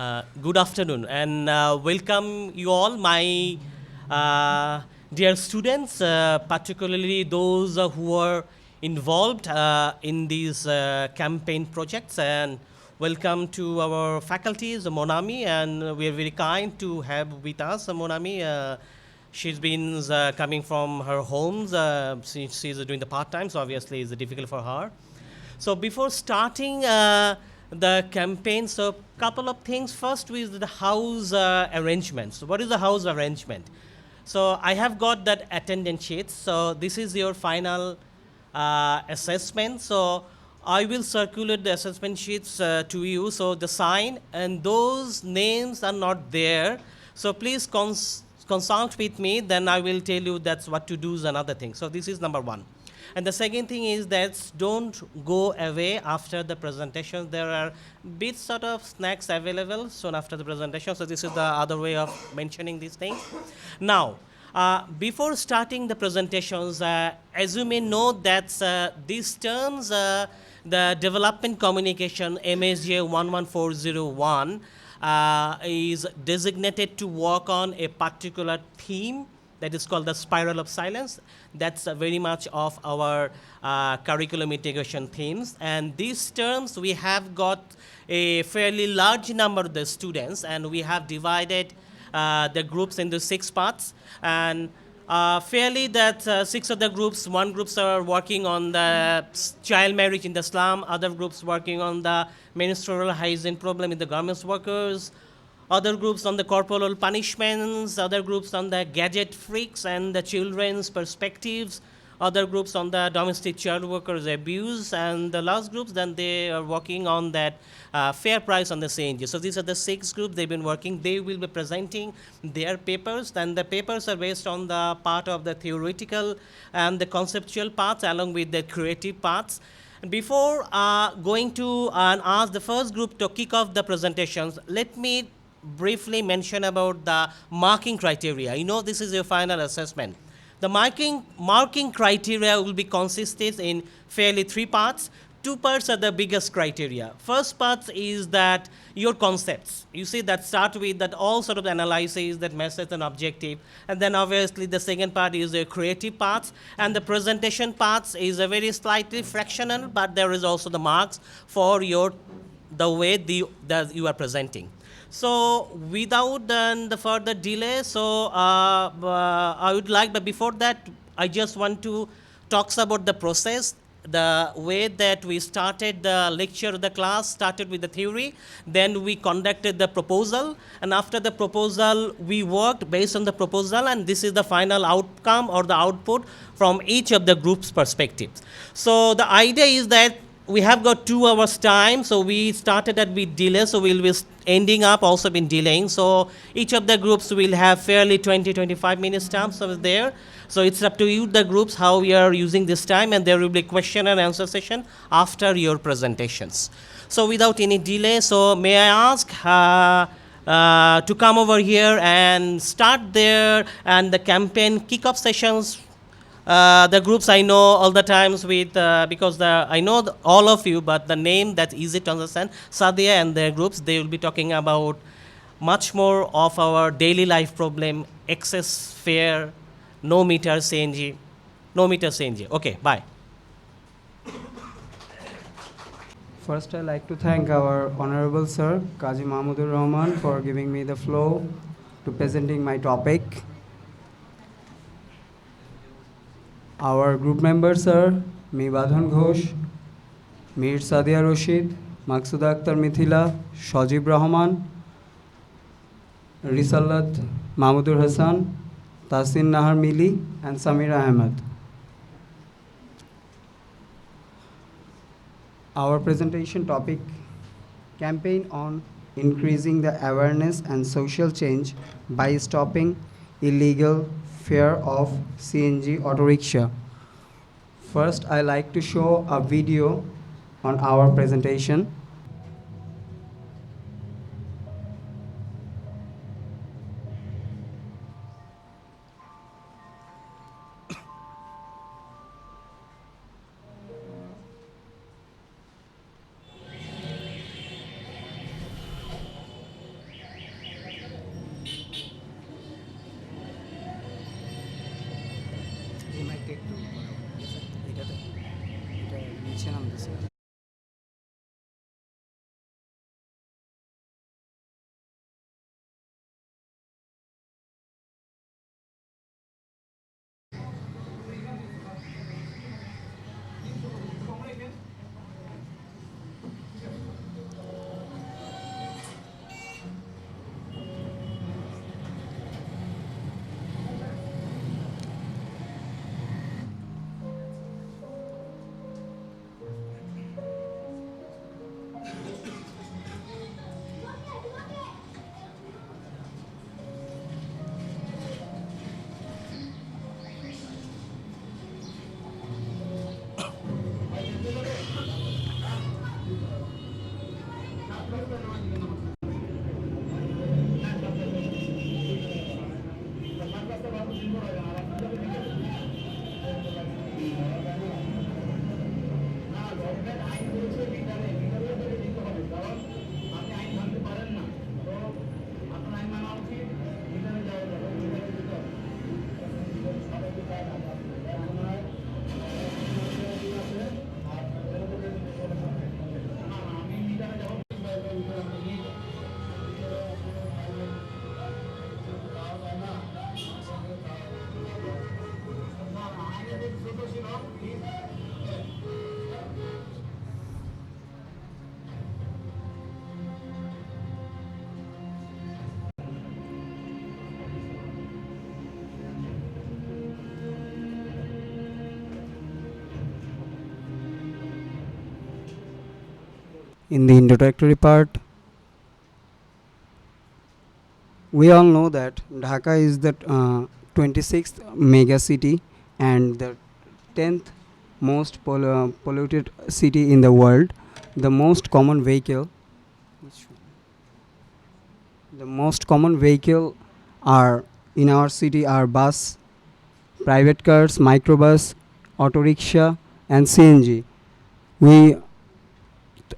Good afternoon and welcome you all, my dear students, particularly those who are involved in these campaign projects, and welcome to our faculties, Monami, and we are very kind to have with us Monami. She's been coming from her homes since she's doing the part time, so obviously it's difficult for her. So before starting the campaign, so couple of things. First is the house arrangement. So what is the house arrangement? So I have got that attendance sheet. So this is your final assessment. So I will circulate the assessment sheets to you. So the sign and those names are not there. So please consult with me. Then I will tell you that's what to do is another thing. So this is number one. And the second thing is that don't go away after the presentation. There are bit sort of snacks available soon after the presentation. So this is the other way of mentioning these things. Now, before starting the presentations, as you may know that these terms, the development communication MSJ 11401 is designated to work on a particular theme that is called the spiral of silence. That's very much of our curriculum integration themes. And these terms, we have got a fairly large number of the students, and we have divided the groups into 6 parts. And fairly that 6 of the groups, one groups are working on the child marriage in the slum, other groups working on the menstrual hygiene problem in the garments workers, other groups on the corporal punishments, other groups on the gadget freaks and the children's perspectives, other groups on the domestic child workers abuse, and the last groups then they are working on that fair price on the CNG. So these are the 6 groups they've been working. They will be presenting their papers, and the papers are based on the part of the theoretical and the conceptual parts along with the creative parts. Before going to ask the first group to kick off the presentations, let me briefly mention about the marking criteria. You know, this is your final assessment. The marking criteria will be consisted in fairly 3 parts. 2 parts are the biggest criteria. First part is that your concepts. You see that start with that all sort of analysis, that message and objective. And then obviously the second part is the creative parts. And the presentation parts is a very slightly fractional, but there is also the marks for the way that you are presenting. So without the further delay, so I would like, but before that, I just want to talk about the process, the way that we started the lecture, the class started with the theory, then we conducted the proposal, and after the proposal, we worked based on the proposal, and this is the final outcome or the output from each of the group's perspectives. So the idea is that we have got 2 hours time, so we started at with delay, so we'll be ending up also been delaying. So each of the groups will have fairly 20-25 minutes time so there. So it's up to you, the groups, how we are using this time, and there will be question and answer session after your presentations. So without any delay, so may I ask to come over here and start there, and the campaign kickoff sessions. The groups I know all the times with, because I know all of you, but the name that's easy to understand, Sadia and their groups, they will be talking about much more of our daily life problem, excess fare, no meter CNG, no meter CNG. Okay, bye. First, I'd like to thank our Honorable Sir, Kazi Mahmudur Rahman, for giving me the floor to presenting my topic. Our group members are Mibadhan Ghosh, Mir Sadia Rashid, Maksuda Akhtar Mithila, Shajib Rahman, Risalat Mahmudur Hassan, Tasin Nahar Mili, and Samira Ahmed. Our presentation topic, campaign on increasing the awareness and social change by stopping illegal fare of CNG auto rickshaw. First, I like to show a video on our presentation. In the introductory part, we all know that Dhaka is the 26th mega city and the 10th most polluted city in the world. The most common vehicle, which one? The most common vehicle are in our city are bus, private cars, microbus, auto rickshaw, and CNG. We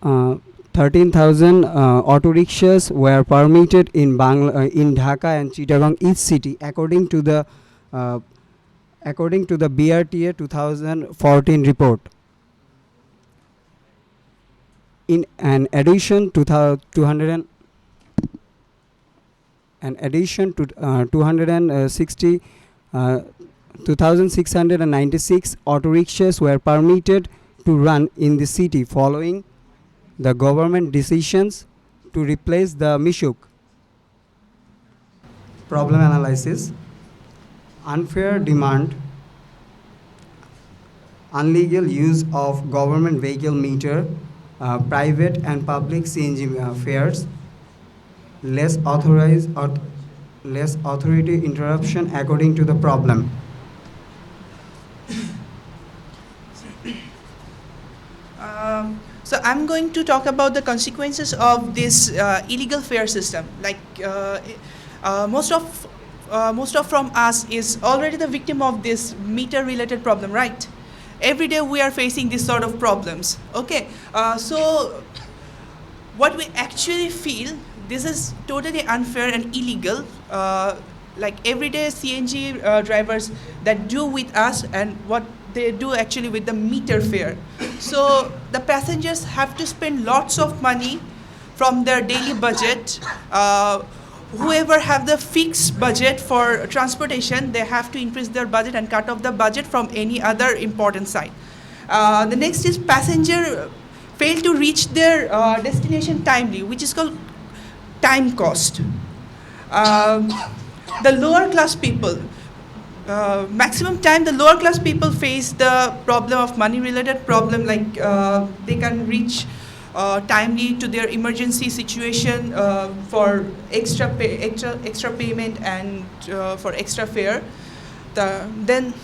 13,000 auto rickshaws were permitted in Dhaka and Chittagong each city uh, according to the BRTA 2014 report. In an addition to 260 uh, 2,696 auto rickshaws were permitted to run in the city following the government decisions to replace the Mishuk. Problem analysis: unfair demand, unlegal use of government vehicle meter, private and public CNG fares, less less authority interruption according to the problem. So I'm going to talk about the consequences of this illegal fare system. Like most of from us is already the victim of this meter-related problem, right? Every day we are facing this sort of problems. Okay, so what we actually feel, this is totally unfair and illegal. Like everyday CNG drivers that do with us and what they do actually with the meter fare. So the passengers have to spend lots of money from their daily budget. Whoever have the fixed budget for transportation, they have to increase their budget and cut off the budget from any other important side. The next is passenger fail to reach their destination timely, which is called time cost. The lower class people, maximum time the lower class people face the problem of money related problem, like they can reach timely to their emergency situation for extra payment and for extra fare. Then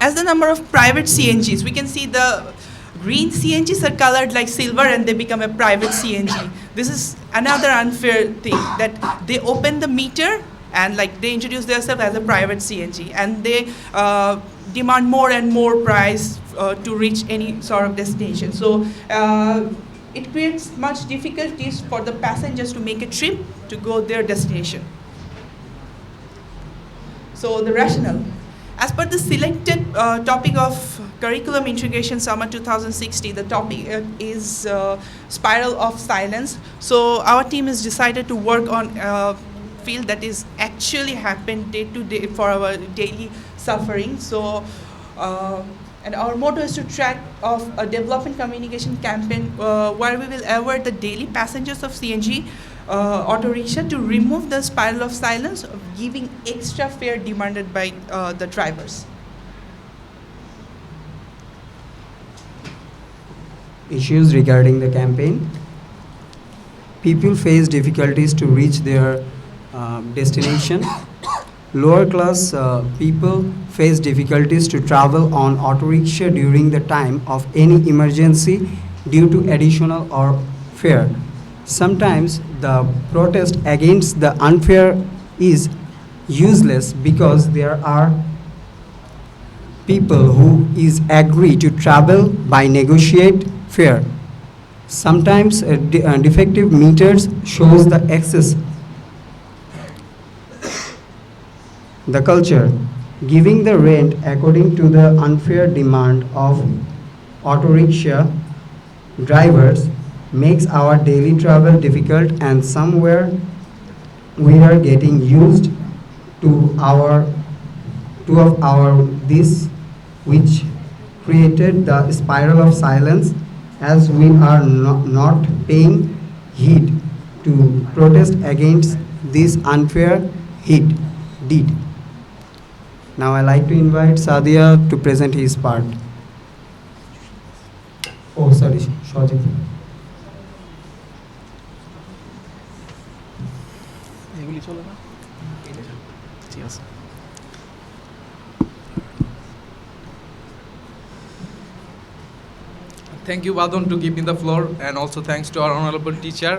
as the number of private CNGs, we can see the green CNGs are colored like silver and they become a private CNG. This is another unfair thing, that they open the meter and like they introduce themselves as a private CNG and they demand more and more price to reach any sort of destination. So it creates much difficulties for the passengers to make a trip to go their destination. So the rationale. As per the selected topic of Curriculum Integration Summer 2016, the topic is Spiral of Silence. So our team has decided to work on a field that is actually happen day to day for our daily suffering. So and our motto is to track of a development communication campaign where we will alert the daily passengers of CNG auto rickshaw to remove the spiral of silence of giving extra fare demanded by the drivers. Issues regarding the campaign: people face difficulties to reach their destination. Lower class people face difficulties to travel on auto rickshaw during the time of any emergency due to additional or fare. Sometimes the protest against the unfair is useless because there are people who is agree to travel by negotiate fare. Sometimes defective meters shows the excess. The culture: giving the rent according to the unfair demand of auto rickshaw drivers makes our daily travel difficult, and somewhere we are getting used to two of our this, which created the spiral of silence, as we are not paying heed to protest against this unfair deed. Now I like to invite Sadia to present his part. Oh, sorry, Shajib. এগুলি চলে না ঠিক আছে Thank you, Badon, to give me the floor, and also thanks to our honorable teacher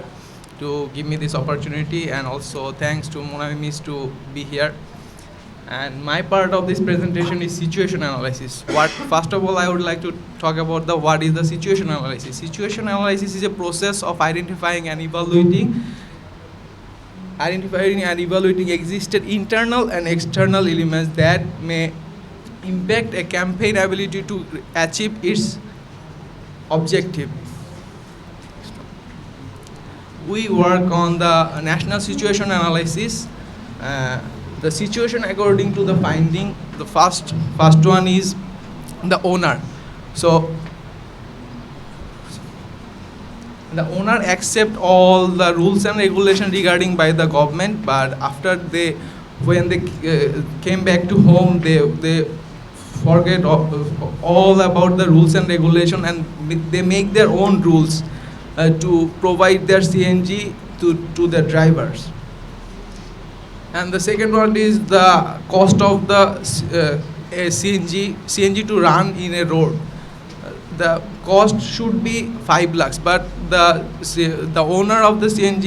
to give me this opportunity, and also thanks to Monami Miss to be here. And my part of this presentation is situation analysis. First of all, I would like to talk about what is the situation analysis. Situation analysis is a process of identifying and evaluating existed internal and external elements that may impact a campaign ability to achieve its objective. We work on the national situation analysis. The situation according to the finding, the first one is the owner. So the owner accept all the rules and regulation regarding by the government, but after when they came back to home, they forget all about the rules and regulation, and they make their own rules to provide their CNG to the drivers. And the second one is the cost of the CNG to run in a road. The cost should be 5 lakhs, but the owner of the CNG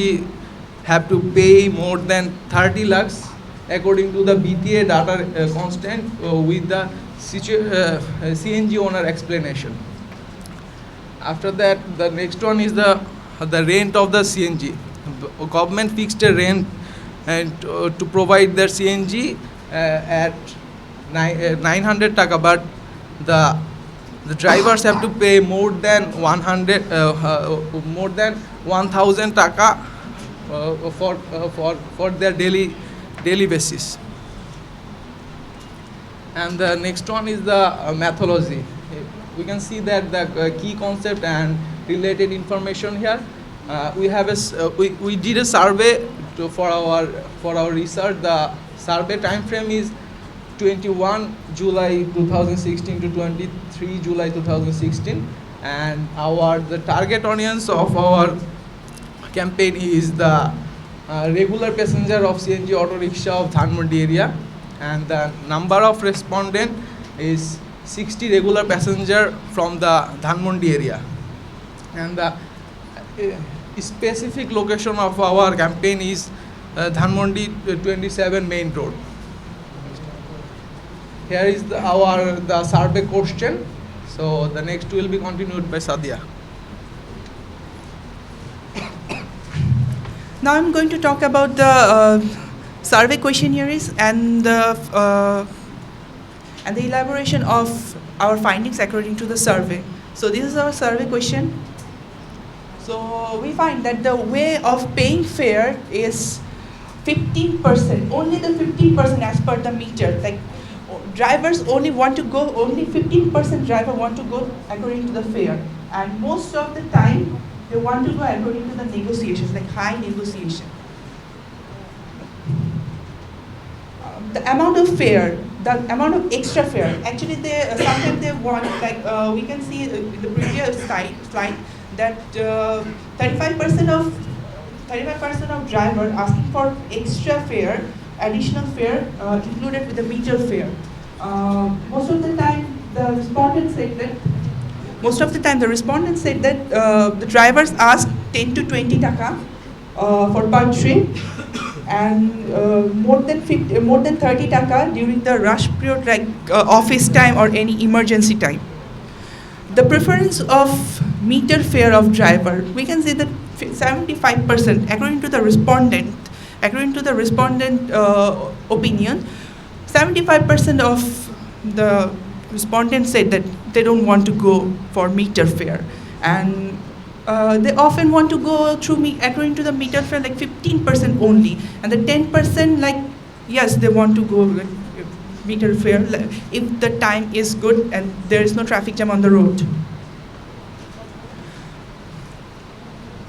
have to pay more than 30 lakhs according to the BTA data constant with the CNG owner explanation. After that, the next one is the rent of the CNG. Government fixed a rent and to provide their CNG at 900 taka, but the drivers have to pay more than 1000 taka for their daily basis. And the next one is the methodology. We can see that the key concept and related information here. We did a survey for our research. The survey time frame is 21 July 2016 to 23 July 2016, and the target audience of our campaign is the regular passenger of CNG auto rickshaw of Dhanmondi area, and the number of respondent is 60 regular passenger from the Dhanmondi area. And the specific location of our campaign is Dhanmondi 27 main road. Here is the survey question. So the next will be continued by Sadia. Now I'm going to talk about the survey questionnaires and the elaboration of our findings according to the survey. So this is our survey question. So we find that the way of paying fare is 15%, only the 15% as per the meter. Like drivers only 15% driver want to go according to the fare, and most of the time they want to go according to the negotiations, like high negotiation. The amount of fare, the amount of extra fare, actually they sometimes they want, like we can see in the previous slide that 35% of driver asking for extra fare, additional fare included with the meter fare. Most of the time the respondents said that the drivers ask 10 to 20 taka for per trip, and more than 30 taka during the rush period, like office time or any emergency time. The preference of meter fare of driver, we can say that 75% according to the respondent opinion, 75% of the respondents said that they don't want to go for meter fare, and they often want to go through according to the meter fare, like 15% only, and the 10% like yes they want to go like meter fare if the time is good and there is no traffic jam on the road.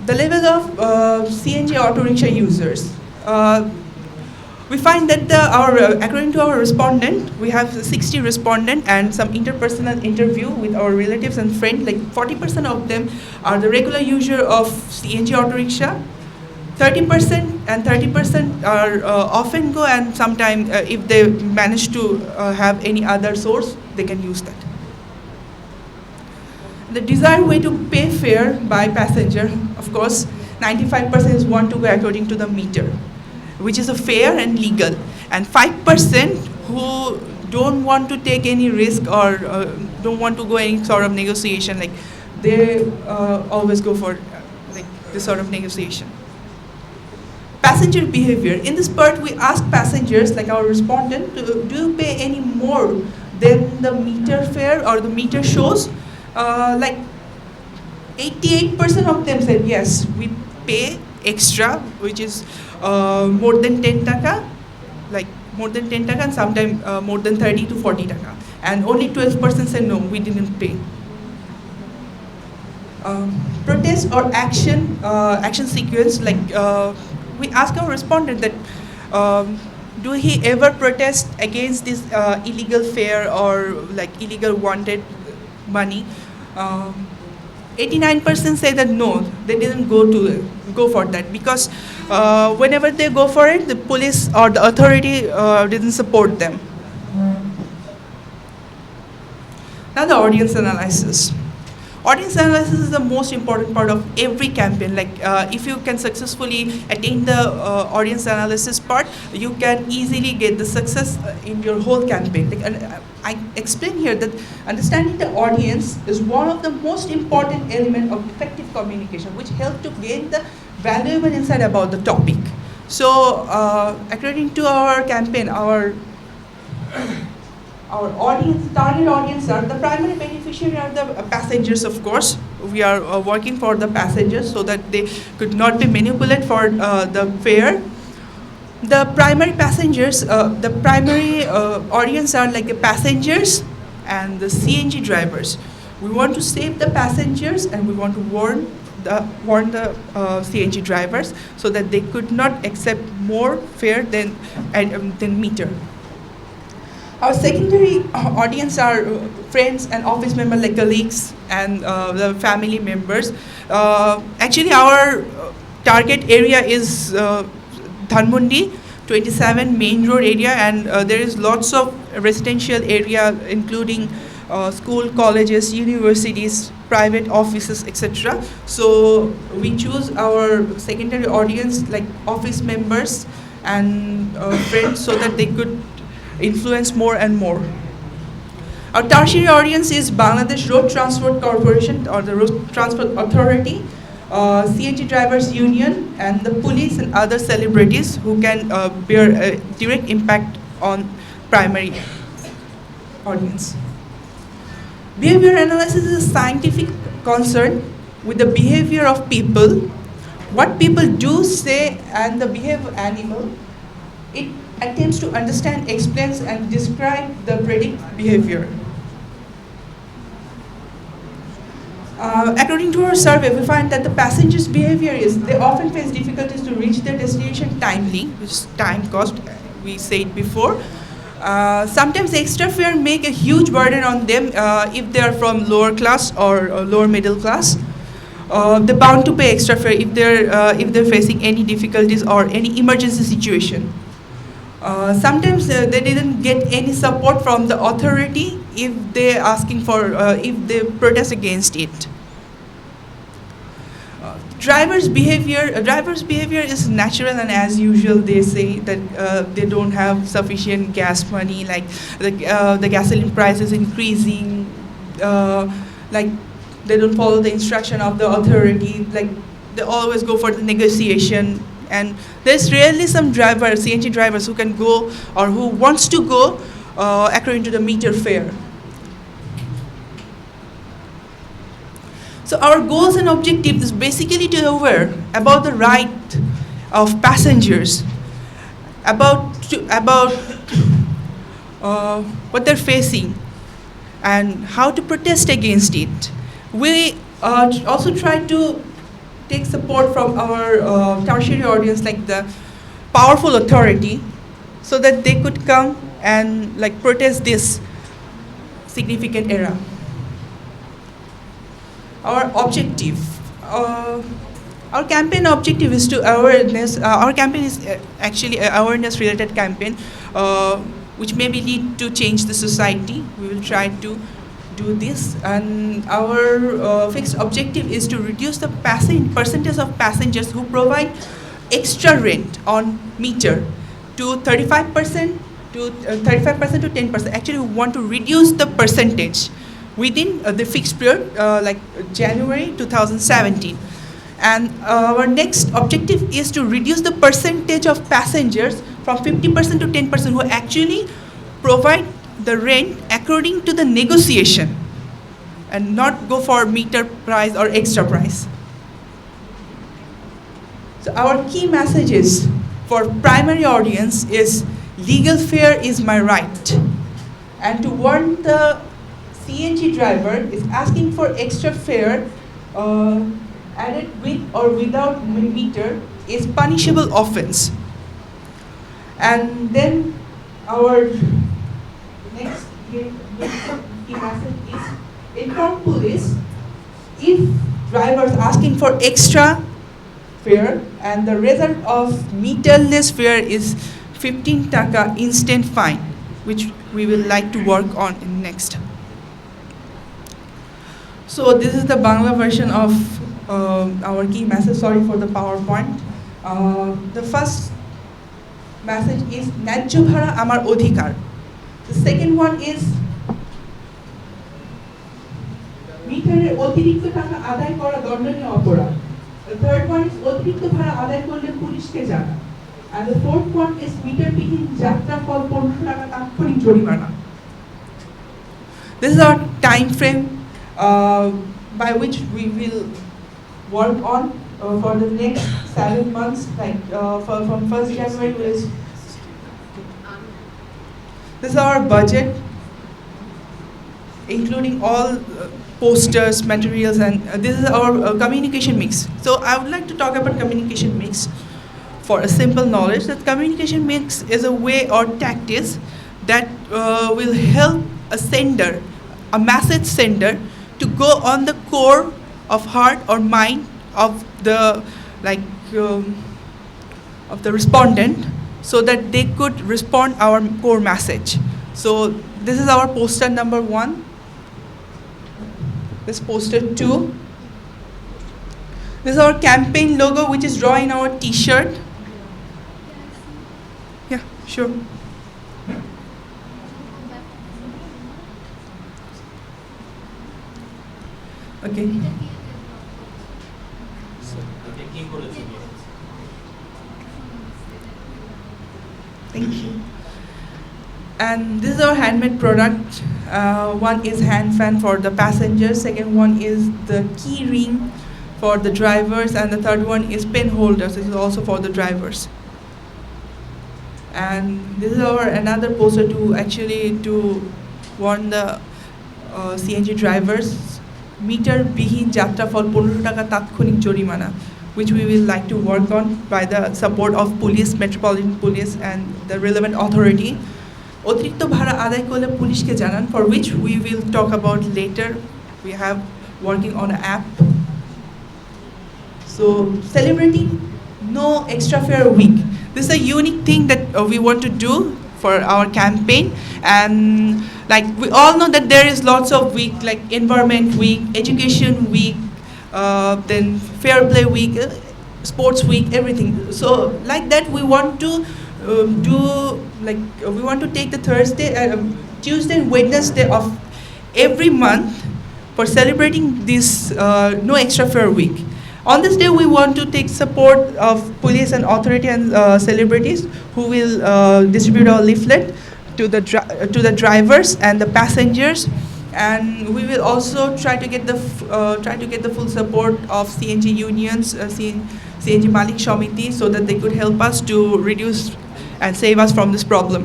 The level of CNG auto rickshaw users. We find that according to our respondent, we have 60 respondent and some interpersonal interview with our relatives and friends. Like 40% of them are the regular user of CNG auto rickshaw. 30% and 30% are often go, and sometimes if they manage to have any other source, they can use that. The desired way to pay fare by passenger, of course, 95% is want to go according to the meter, which is a fair and legal, and 5% who don't want to take any risk or don't want to go any sort of negotiation, like they always go for like this sort of negotiation. Passenger behavior. In this part, we ask passengers, like our respondent, do you pay any more than the meter fare or the meter shows? Like 88% of them said yes, we pay extra, which is more than 10 taka, like more than 10 taka, and sometimes more than 30 to 40 taka. And only 12% said no, we didn't pay. Protest or action sequence, like we ask our respondent that do he ever protest against this illegal fare or like illegal wanted money. 89% say that no, they didn't go for that, because whenever they go for it, the police or the authority didn't support them. Now the audience analysis. Audience analysis is the most important part of every campaign. Like if you can successfully attain the audience analysis part, you can easily get the success in your whole campaign. Like, I explain here that understanding the audience is one of the most important element of effective communication, which helps to gain the valuable insight about the topic. So according to our campaign, our audience, target audience are the primary beneficiary are the passengers, of course. We are working for the passengers so that they could not be manipulated for the fare. The primary passengers, the primary audience are like the passengers and the CNG drivers. We want to save the passengers and we want to warn the CNG drivers so that they could not accept more fare than meter. Our secondary audience are friends and office members, like colleagues and the family members. Actually, our target area is Dhanmondi, 27 main road area, and there is lots of residential area, including school, colleges, universities, private offices, etc. So we choose our secondary audience like office members and friends so that they could influence more and more. Our tertiary audience is Bangladesh Road Transport Corporation or the Road Transport Authority, CNG Drivers Union, and the police and other celebrities who can bear a direct impact on primary audience. Behavior analysis is a scientific concern with the behavior of people, what people do, say, and the behavior of animal. It attempts to understand, explains, and describe the predict behavior. According to our survey, we find that the passengers' behavior is they often face difficulties to reach their destination timely, which is time cost, we said before. Sometimes extra fare make a huge burden on them if they are from lower class or lower middle class. They're bound to pay extra fare if they're facing any difficulties or any emergency situation. Sometimes they didn't get any support from the authority if they're asking for, if they protest against it. Drivers' behavior is natural and as usual. They say that they don't have sufficient gas money, like the gasoline price is increasing, like they don't follow the instruction of the authority, like they always go for the negotiation. And there's rarely some drivers, CNG drivers, who can go or who wants to go according to the meter fare. So our goals and objectives is basically to aware about the right of passengers, about what they're facing, and how to protest against it. We also try to take support from our tertiary audience, like the powerful authority, so that they could come and like protest this significant era. Our objective, Our campaign objective is to awareness. Our campaign is actually an awareness-related campaign, which maybe lead to change the society. We will try to do this, and our fixed objective is to reduce the percentage of passengers who provide extra rent on meter to 35% to 35% to 10%. Actually, we want to reduce the percentage within the fixed period, like January 2017. And our next objective is to reduce the percentage of passengers from 50% to 10% who actually provide the rent according to the negotiation and not go for meter price or extra price. So our key messages for primary audience is legal fare is my right. And to warn the CNG driver is asking for extra fare added with or without meter is punishable offense. And then our next key message is inform police if drivers asking for extra fare and the result of meterless fare is 15 taka instant fine, which we will like to work on in next. So this is the Bangla version of our key message. Sorry for the PowerPoint. The first message is ন্যায্য ভাড়া আমার অধিকার. The second one is মিটারের অতিরিক্ত টাকা আদায় করা দণ্ডনীয় অপরাধ. The third one is অতিরিক্ত ভাড়া আদায় করলে পুলিশকে জানা. And the fourth one is মিটারবিহীন যাত্রাফল 15 টাকা তাৎক্ষণিক জরিমানা. This is our time frame by which we will work on for the next 7 months, like from 1st January. This is our budget, including all posters, materials, and this is our communication mix. So I would like to talk about communication mix for a simple knowledge that communication mix is a way or tactics that will help a sender, a message sender, to go on the core of heart or mind of the of the respondent, so that they could respond our core message. So this is our poster number 1. This poster 2. This is our campaign logo, which is drawn in our T-shirt. Yeah, sure. Okay. Thank you. And this is our handmade product. One is hand fan for the passengers, second one is the key ring for the drivers, and the third one is pen holders. This is also for the drivers. And this is our another poster to warn the CNG drivers. Meter bihin যাত্রাফল 15 টাকা তাৎক্ষণিক জরিমানা, which we will like to work on by the support of police, metropolitan police, and the relevant authority. অতিরিক্ত ভাড়া আদায় করলে পুলিশকে জানান, for which we will talk about later. We have working on an app. So celebrating no extra fare week. This is a unique thing that we want to do for our campaign, and like we all know that there is lots of week like environment week, education week, then fair play week, sports week, everything. So like that we want to we want to take the Thursday, Tuesday and Wednesday of every month for celebrating this no extra fare week. On this day, we want to take support of police and authority and celebrities who will distribute our leaflet to the drivers and the passengers, and we will also try to get the full support of CNG unions, CNG Malik Shamiti, so that they could help us to reduce and save us from this problem.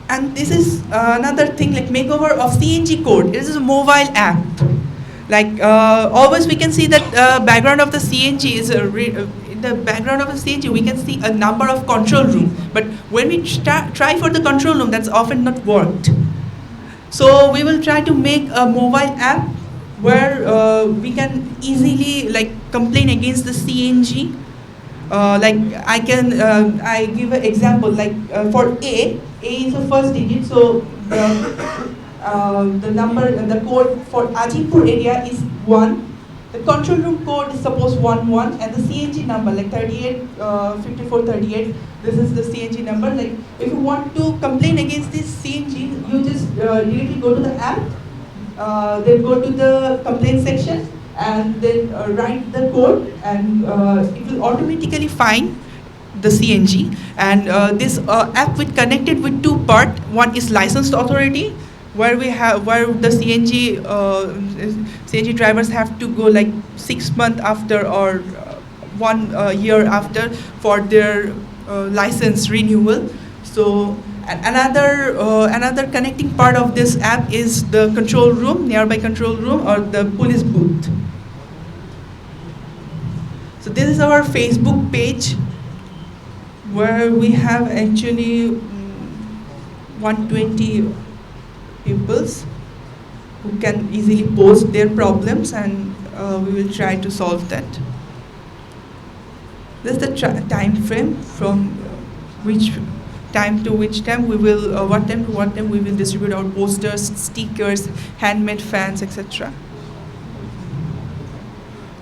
And this is another thing, like makeover of CNG code. This is a mobile app. Like always we can see that background of the CNG is in the background of the CNG we can see a number of control room, but when we try for the control room, that's often not worked. So we will try to make a mobile app where we can easily like complain against the CNG. Like I give an example like for A is the first digit, so the number, the code for Ajipur area is 1. The control room code is suppose 11, and the CNG number like 38, 54, 38. This is the CNG number. Like if you want to complain against this CNG, you just directly go to the app, then go to the complaint section, and then write the code, and it will automatically find the CNG. And this app will connected with two part. One is licensed authority, where the CNG drivers have to go like 6 months after or 1 year after for their license renewal. So another connecting part of this app is the control room, nearby control room, or the police booth. So this is our Facebook page, where we have actually 120 pupils who can easily post their problems, and we will try to solve that. This is the time frame from which time to which time we will, what time to what time we will distribute our posters, stickers, handmade fans, etc.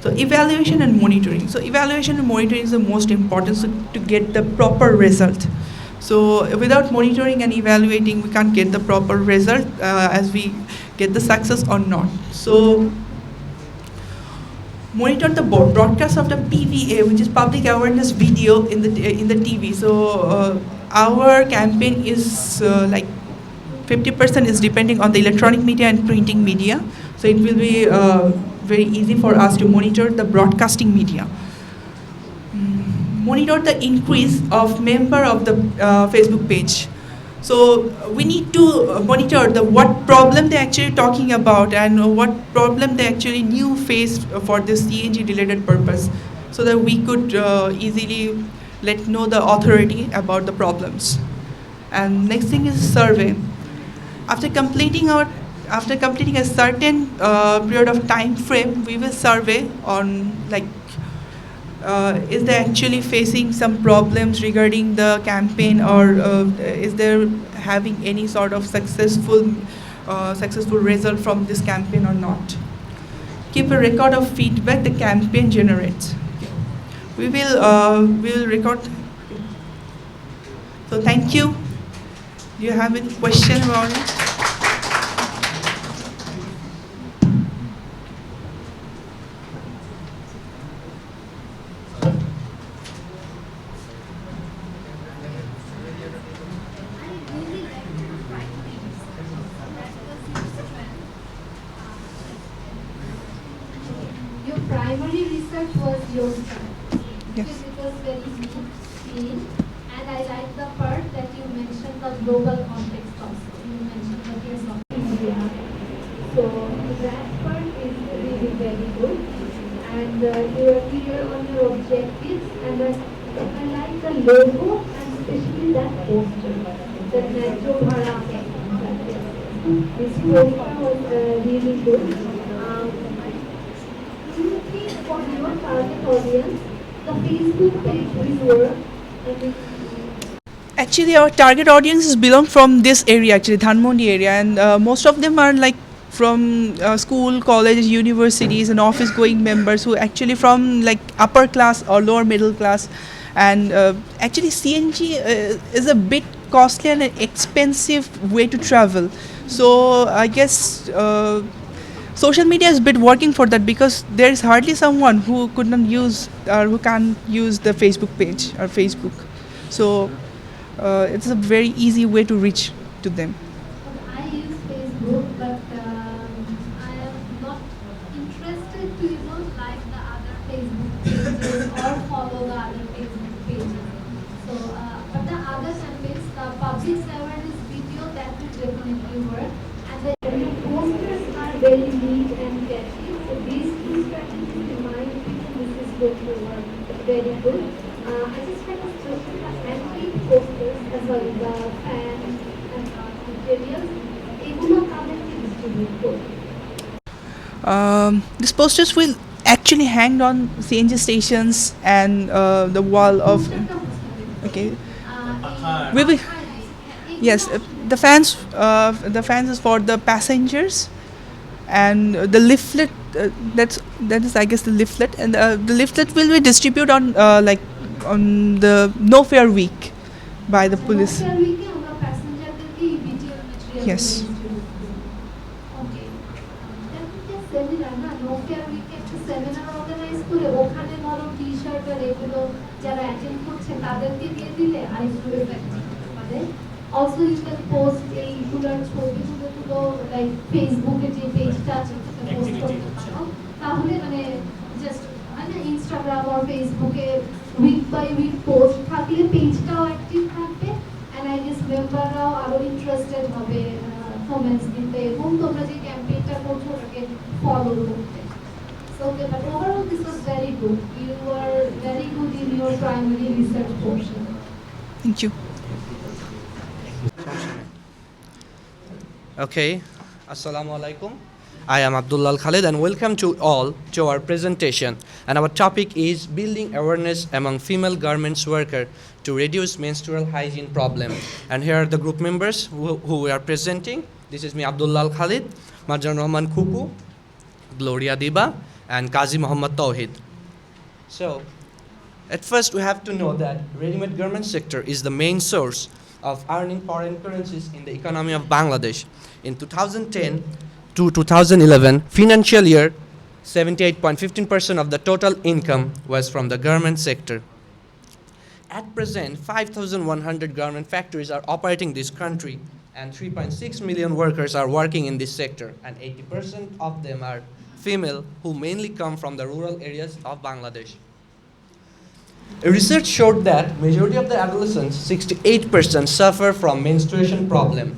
So evaluation and monitoring. So evaluation and monitoring is the most important, so to get the proper result. So without monitoring and evaluating, we can't get the proper result as we get the success or not. So monitor the broadcast of the PVA, which is public awareness video in the TV. So our campaign is like 50% is depending on the electronic media and printing media. So it will be very easy for us to monitor the broadcasting media. Monitor the increase of member of the Facebook page. So we need to monitor the what problem they're actually talking about, and what problem they actually new face for this CNG related purpose, so that we could easily let know the authority about the problems. And next thing is survey. After completing a certain period of time frame, we will survey on like is they actually facing some problems regarding the campaign, or is there having any sort of successful result from this campaign or not. Keep a record of feedback the campaign generates. We will record. So thank you. Do you have any question about it? Your primary research was your time. Yes. Because it was very neat, clean, and I like the part that you mentioned the global context also. You mentioned the case of India. So that part is really very good. And you are clear on your objectives, and I like the logo and especially that poster, that Metro Bhara. This poster was really good. Do you think for your target audience, the Facebook page will work? Actually, our target audiences belong from this area, actually Dhanmondi area, and most of them are like from school, colleges, universities, and office-going members who actually from like upper class or lower middle class. And actually, CNG is a bit costly and an expensive way to travel. So I guess social media has been working for that, because there is hardly someone who could not use or who can't use the Facebook page or Facebook. So it's a very easy way to reach to them. I use Facebook, but I am not interested to like the other Facebook pages or follow the other Facebook pages. So, but the other campaigns, the public awareness video, that will definitely work. And the posters are very neat and catchy. So these two strategies, in my opinion, this is going to work very good. I just had a question: the handmade posters as well as the fans and materials, এগুলো তাদেরকে distribute করবে? These posters will actually hang on CNG stations and the wall of. Okay. We will. Yes, the fans is for the passengers, and the leaflet. That is, I guess, the leaflet, and the leaflet will be distributed on on the No Fare Week by the police. Yes. Also, you can post এইগুলার ছবিগুলো তুলো like ফেসবুকে যে পেজটা আছে সেটা post করতে পারো তাহলে মানে জাস্ট মানে ইনস্টাগ্রাম আর ফেসবুকে উইক বাই উইক পোস্ট থাকলে পেজটাও অ্যাক্টিভ থাকবে এন্ড আই গেস মেম্বাররাও আরো ইন্টারেস্টেড হবে কমেন্টস দিতে এবং তোমরা যে ক্যাম্পেইনটা করছো ওটাকে ফলো করতে So, okay, but overall this was very good. You were very good in your primary research portion. Thank you. Okay, Assalamu alaikum. I am Abdullah Khalid and welcome to all to our presentation. And our topic is building awareness among female garments workers to reduce menstrual hygiene problem. And here are the group members who we are presenting. This is me, Abdullah Khalid, Marjan Rahman Kuku, Gloria Diba, and Qazi Muhammad Tawhid. So, at first we have to know that ready-made garment sector is the main source of earning foreign currencies in the economy of Bangladesh. In 2010 to 2011 financial year, 78.15% of the total income was from the garment sector. At present, 5,100 garment factories are operating this country, and 3.6 million workers are working in this sector, and 80% of them are female, who mainly come from the rural areas of Bangladesh. A research showed that majority of the adolescents, 68%, suffer from menstruation problem.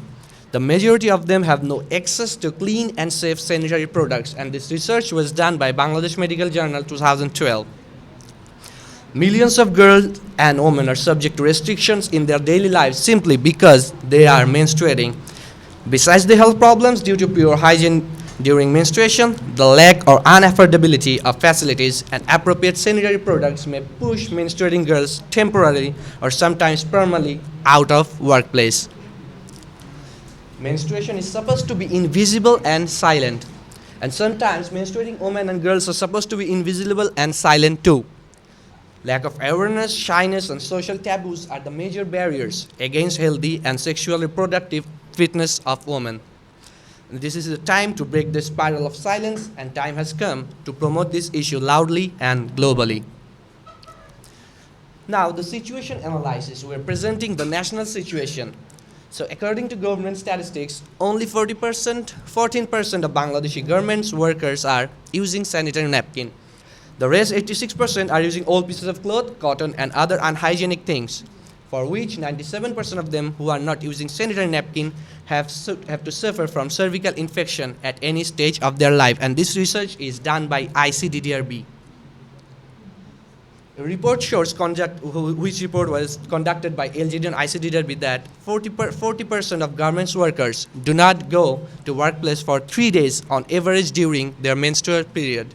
The majority of them have no access to clean and safe sanitary products, and this research was done by Bangladesh Medical Journal 2012. Millions of girls and women are subject to restrictions in their daily lives simply because they are menstruating. Besides the health problems due to poor hygiene during menstruation, the lack or unaffordability of facilities and appropriate sanitary products may push menstruating girls temporarily or sometimes permanently out of workplace. Menstruation is supposed to be invisible and silent, and sometimes menstruating women and girls are supposed to be invisible and silent too. Lack of awareness, shyness, and social taboos are the major barriers against healthy and sexual reproductive fitness of women. This is the time to break the spiral of silence, and time has come to promote this issue loudly and globally. Now, the situation analysis. We're presenting the national situation. So, according to government statistics, only 14% of Bangladeshi garments workers are using sanitary napkin. The rest, 86%, are using old pieces of cloth, cotton, and other unhygienic things, for which 97% of them who are not using sanitary napkin have to suffer from cervical infection at any stage of their life, and this research is done by ICDDRB. A report shows which report was conducted by LGD and ICDDRB that 40% of garments workers do not go to workplace for 3 days on average during their menstrual period.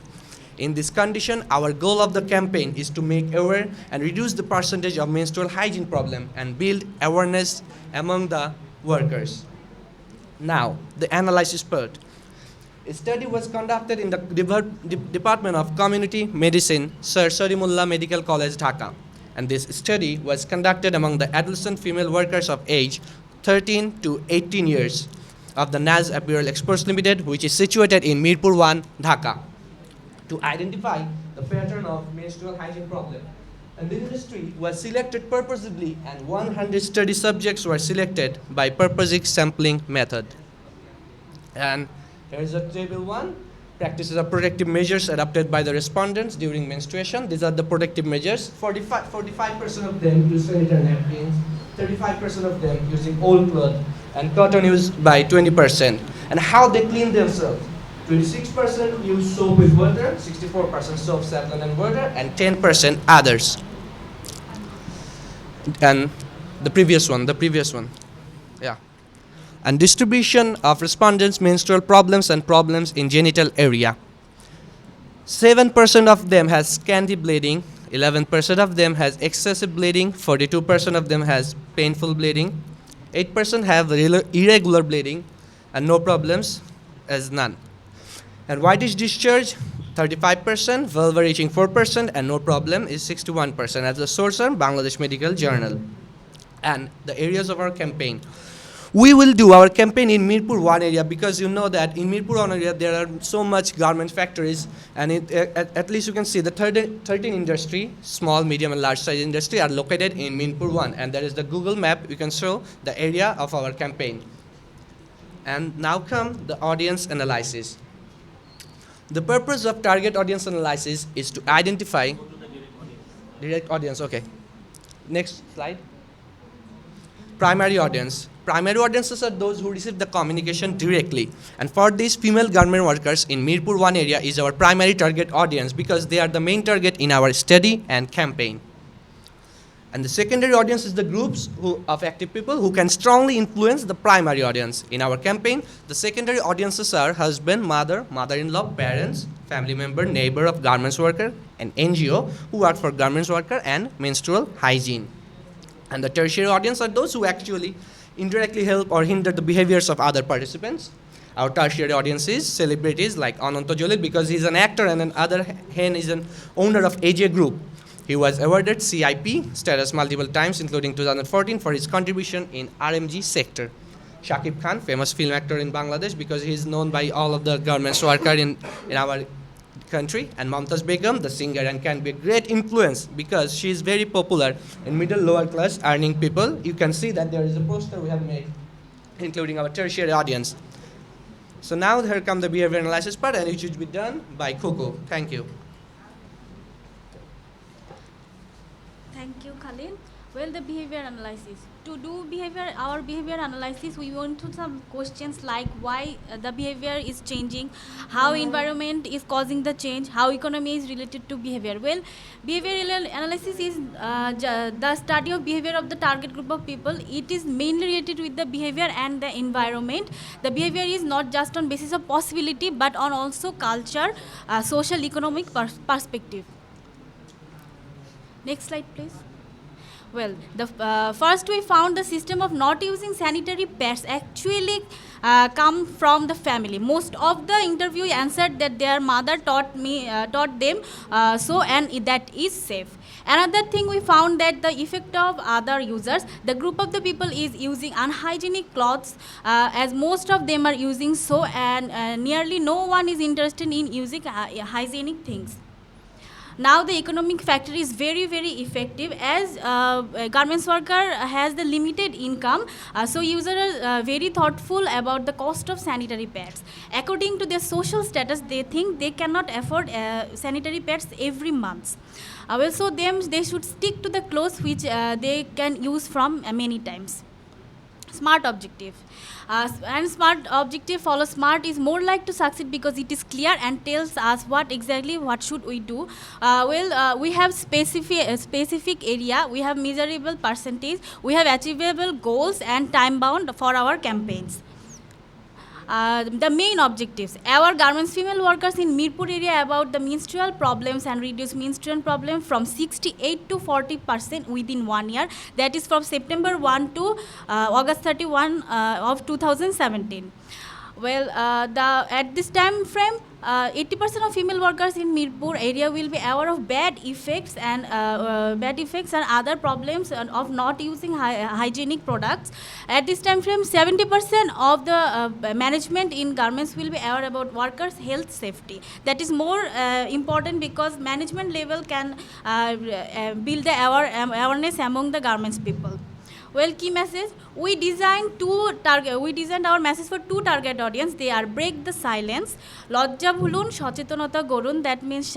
In this condition, our goal of the campaign is to make aware and reduce the percentage of menstrual hygiene problem and build awareness among the workers. Now, the analysis part. A study was conducted in the Department of Community Medicine, Sir Salimullah Medical College, Dhaka. And this study was conducted among the adolescent female workers of age 13 to 18 years of the Naz Apparel Exports Limited, which is situated in Mirpur 1, Dhaka, to identify the pattern of menstrual hygiene problem. And this industry was selected purposely, and 100 study subjects were selected by purposive sampling method. And here is a table 1. Practices of protective measures adopted by the respondents during menstruation. These are the protective measures. 45% of them use sanitary napkins, 35% of them using old cloth, and cotton used by 20%. And how they clean themselves. 26% use soap with water, 64% soap, saffron, and water, and 10% others. And the previous one. Yeah. And distribution of respondents' menstrual problems and problems in genital area. 7% of them has scanty bleeding, 11% of them has excessive bleeding, 42% of them has painful bleeding, 8% have irregular bleeding, and no problems as none. And whitish discharge, 35%, vulva reaching 4%, and no problem is 61%. As the source on Bangladesh Medical Journal. And the areas of our campaign. We will do our campaign in Mirpur 1 area because you know that in Mirpur 1 area there are so much garment factories, and at least you can see the 13 industry, small, medium and large size industry are located in Mirpur 1, and there is the Google map, you can show the area of our campaign. And now come the audience analysis. The purpose of target audience analysis is to identify direct audience, okay. Next slide. Primary audience. Primary audiences are those who receive the communication directly. And for these female garment workers in Mirpur 1 area is our primary target audience because they are the main target in our study and campaign. And the secondary audience is the groups of active people who can strongly influence the primary audience. In our campaign, the secondary audiences are husband, mother, mother-in-law, parents, family member, neighbor of garments worker, and NGO who work for garments worker and menstrual hygiene. And the tertiary audience are those who actually indirectly help or hinder the behaviors of other participants. Our tertiary audience is celebrities like Ananta Jolit because he's an actor, and on the other hand is an owner of AJ Group. He was awarded CIP status multiple times, including 2014 for his contribution in RMG sector. Shakib Khan, famous film actor in Bangladesh because he is known by all of the garments workers in our country, and Mumtaz Begum, the singer, and can be a great influence because she is very popular in middle lower class earning people. You can see that there is a poster we have made, including our tertiary audience. So now here come the behavior analysis part, and it should be done by Coco. Thank you. Thank you, Khalid. Well, the behavior analysis. To do our behavior analysis, we want to some questions like why the behavior is changing, how environment is causing the change, how economy is related to behavior. Well, behavioral analysis is the study of behavior of the target group of people. It is mainly related with the behavior and the environment. The behavior is not just on basis of possibility, but on also culture, social, economic perspective. Next slide, please. Well, first we found the system of not using sanitary pads actually come from the family. Most of the interview answered that their mother taught them so, and that is safe. Another thing we found that the effect of other users, the group of the people is using unhygienic clothes as most of them are using so, and nearly no one is interested in using hygienic things. Now the economic factor is very, very effective as garments worker has the limited income, so users are very thoughtful about the cost of sanitary pads. According to their social status, they think they cannot afford sanitary pads every month. Also, they should stick to the clothes which they can use from many times. Smart objective. And smart objective follow smart is more like to succeed because it is clear and tells us what should we do. We have specific area, we have measurable percentage, we have achievable goals and time bound for our campaigns. The main objectives. Our garments female workers in Mirpur area about the menstrual problems and reduce menstrual problem from 68 to 40% within 1 year. That is from September 1 to August 31 of 2017. Well, at this time frame, 80% of female workers in Mirpur area will be aware of bad effects and other problems of not using hygienic products. At this time frame, 70% of the management in garments will be aware about workers' health safety. That is more important because management level can build the awareness among the garments people. Well, key message, we designed our message for two target audience. They are break the silence, lojja bhulun, sochetonota gorun, that means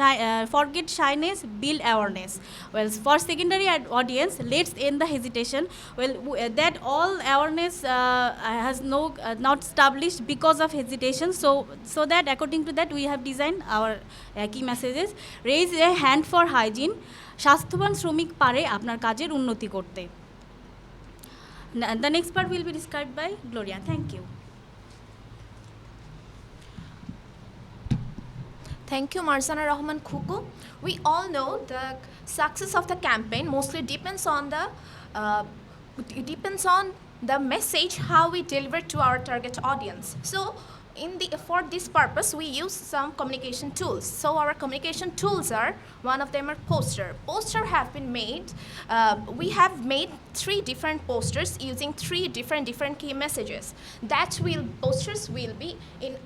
forget shyness, build awareness. Well, for secondary audience, let's end the hesitation. Well, that all awareness has not established because of hesitation. So that according to that, we have designed our key messages. Raise a hand for hygiene. স্বাস্থ্যবান শ্রমিক পারে আপনার কাজের উন্নতি করতে. The next part will be described by Gloria. Thank you. Thank you, Marzana Rahman Khuku. We all know the success of the campaign mostly depends on the message how we deliver to our target audience. So, for this purpose, we use some communication tools. So our communication tools are, one of them are poster. Poster have been made. We have made 3 different posters using 3 different key messages. Posters will be in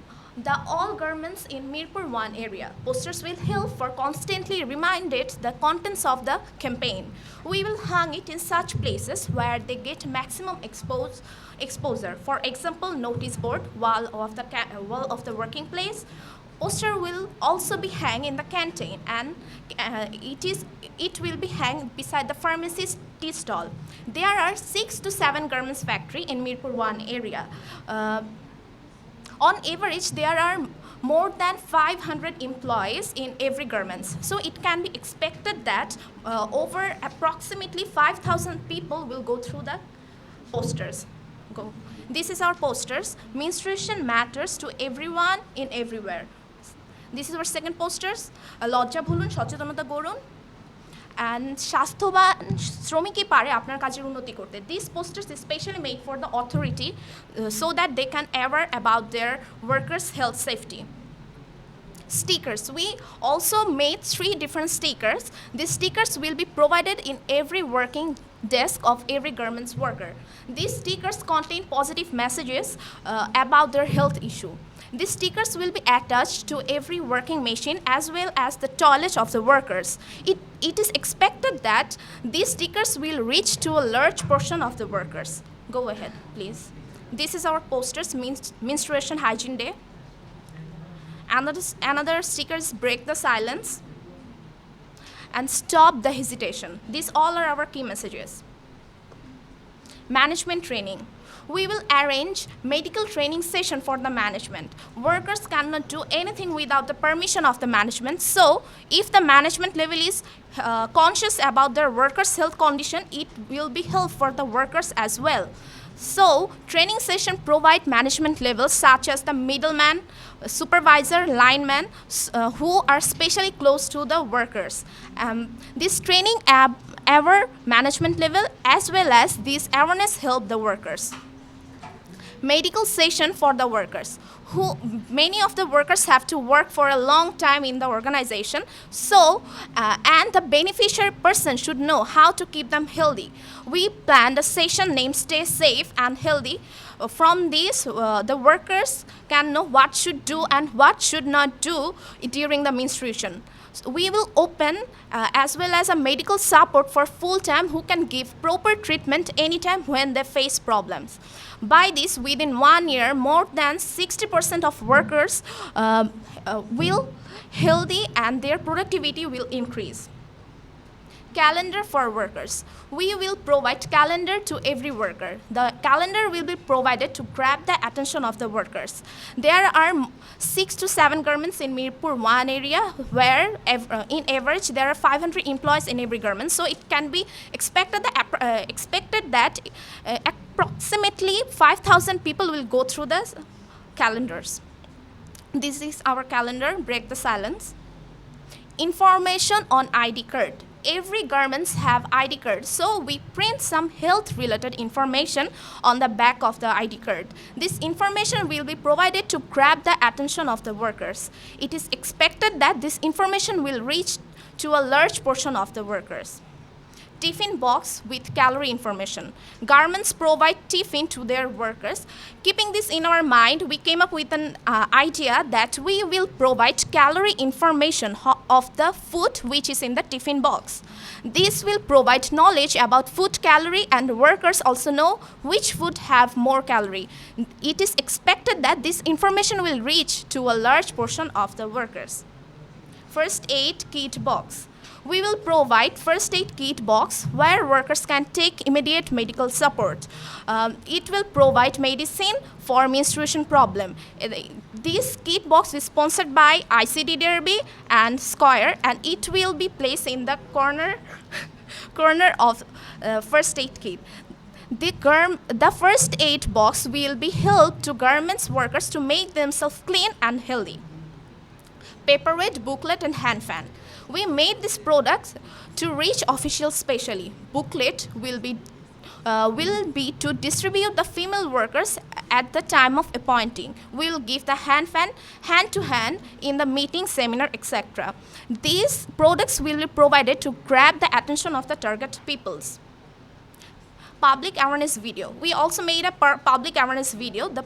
the all garments in Mirpur 1 area. Posters will help for constantly reminded the contents of the campaign. We will hang it in such places where they get maximum exposure. For example, notice board, wall of the working place. Poster will also be hung in the canteen, and it will be hung beside the pharmacist tea stall. There are 6 to 7 garments factory in Mirpur 1 area. On average, there are more than 500 employees in every garments. So it can be expected that over approximately 5,000 people will go through the posters. This is our posters. Menstruation matters to everyone in everywhere. This is our second posters. Lojja bhulun, সচেতনতা গড়ুন, and স্বাস্থ্যবান শ্রমিকই পারে আপনার কাজের উন্নতি করতে. These posters is specially made for the authority so that they can aware about their workers' health safety. Stickers. We also made 3 different stickers. These stickers will be provided in every working desk of every garments worker. These stickers contain positive messages about their health issue. These stickers will be attached to every working machine as well as the toilet of the workers. It is expected that these stickers will reach to a large portion of the workers. Go ahead, please. This is our posters, Menstruation Hygiene Day. Another sticker is Break the Silence and Stop the Hesitation. These all are our key messages. Management training. We will arrange medical training session for the management. Workers cannot do anything without the permission of the management. So, if the management level is conscious about their workers' health condition, it will be helpful for the workers as well. So, training session provide management levels such as the middleman, supervisor, lineman, who are specially close to the workers. This training our management level as well as this awareness help the workers. Medical session for the workers. Many of the workers have to work for a long time in the organization, so and the beneficiary person should know how to keep them healthy. We planned a session named Stay Safe and Healthy. From this, the workers can know what should do and what should not do during the menstruation. So we will open as well as a medical support for full-time who can give proper treatment anytime when they face problems. By this, within 1 year, more than 60% of workers will healthy and their productivity will increase. Calendar for workers. We will provide calendar to every worker. The calendar will be provided to grab the attention of the workers. There are 6 to 7 garments in Mirpur 1 area where in average there are 500 employees in every garment. So it can be expected that approximately 5,000 people will go through the calendars. This is our calendar, Break the Silence. Information on ID card. Every garments have ID card, so we print some health related information on the back of the ID card. This information will be provided to grab the attention of the workers. It is expected that this information will reach to a large portion of the workers. Tiffin box with calorie information. Garments provide tiffin to their workers. Keeping this in our mind, we came up with an idea that we will provide calorie information of the food which is in the tiffin box. This will provide knowledge about food calorie, and workers also know which food have more calorie. It is expected that this information will reach to a large portion of the workers. First aid kit box. We will provide first aid kit box where workers can take immediate medical support. It will provide medicine for menstruation problem. This kit box is sponsored by ICD Derby and Square, and it will be placed in the corner of first aid kit. The first aid box will be help to garments workers to make themselves clean and healthy. paperweight, booklet, and hand fan. We made these products to reach officials specially. Booklet will be to distribute the female workers at the time of appointing. We will give the hand fan hand to hand in the meeting, seminar, etc. These products will be provided to grab the attention of the target peoples. Public awareness video. We also made a public awareness video. The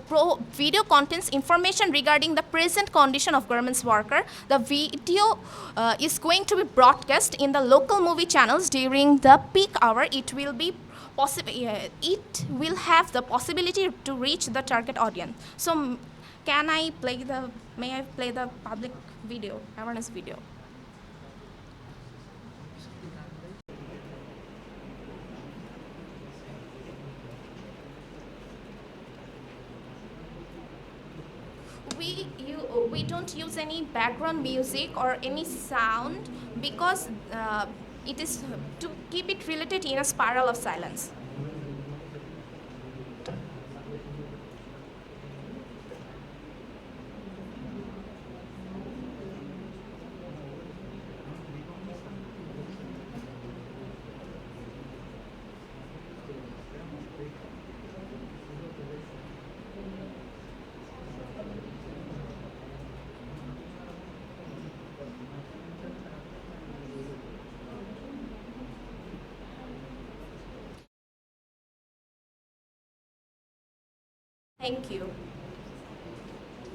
video contains information regarding the present condition of garments worker. The video is going to be broadcast in the local movie channels during the peak hour. It will be it will have the possibility to reach the target audience. So, may I play the public video, awareness video? We don't use any background music or any sound because it is to keep it related in a spiral of silence. Thank you.